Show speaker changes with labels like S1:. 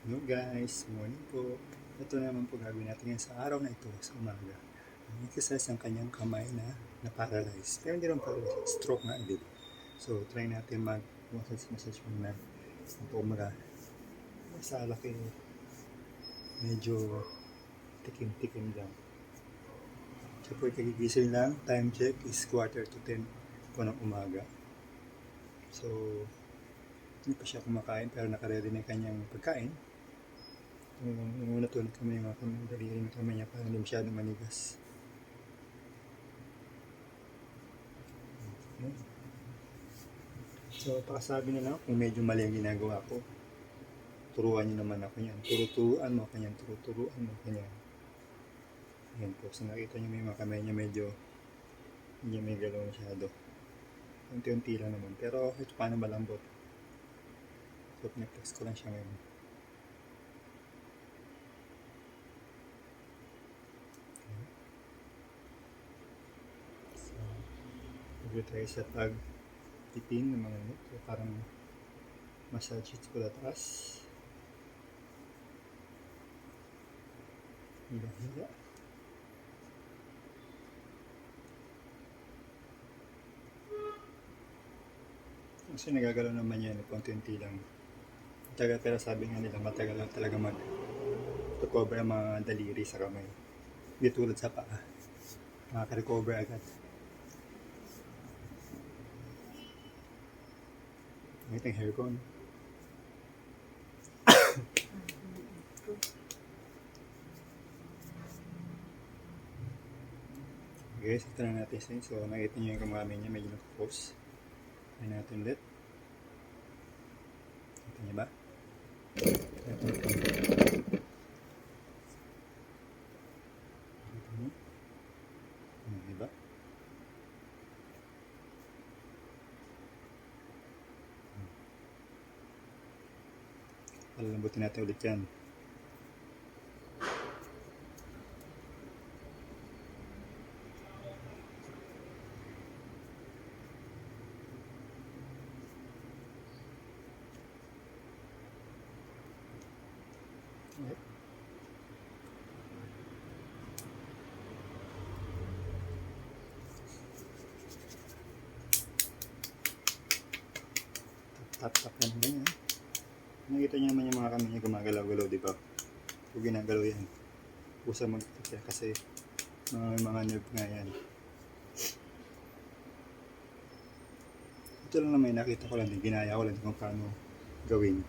S1: Hello guys, morning po. Ito naman po gagawin natin ngayon sa araw na ito sa umaga. Ang exercise ng kanyang kamay na paralyzed. Pero hindi naman paralyzed, stroke nga, di ba? So, try natin mag-massage muna. Ang po umaga. Sa laki, medyo tikim-tikim lang. So, po kagigising lang. Time check is 9:45 po ng umaga. So, hindi pa siya kumakain pero nakaredy na yung kanyang pagkain. Yung una tulad kami yung mga daliri ng kamay niya para hindi masyadong manigas. So, pakasabi na lang kung medyo mali ang ginagawa ko. Turuan niyo naman ako yan. Turuan mo kanyan. Turuan mo kanyan. Ayan po. So, nakita niyo may mga kamay niya medyo hindi may galaw masyado. Unti-unti lang naman. Pero ito paano malambot. So, pinag-flex ko lang siya ngayon. So, mag tayo sa pag-tipin ng mga nito. So, parang massage ito ko taas. Hila-hila. Kasi nagagalaw naman yan, konti-unti lang. Tagal, pero sabi nga nila, matagal lang talaga mag-recover ang mga daliri sa kamay. Hindi tulad sa paa. Makaka-recover agad. Ito yung hair ko. Guys, ito na natin. So, nakita nyo yung kamay niya, medyo nag-pose. Try natin ulit. Kita niyo ba? Diba? Palalambutin natin ulit yan. Tap-tap yan ganyan. Nakita niyo naman yung mga kamay niya gumagalaw-galaw, di ba? Kung ginagalaw yan, usa mag-tap kasi mga nerve nga yan. Ito lang naman nakita ko lang din, ginaya ko lang kung paano gawin.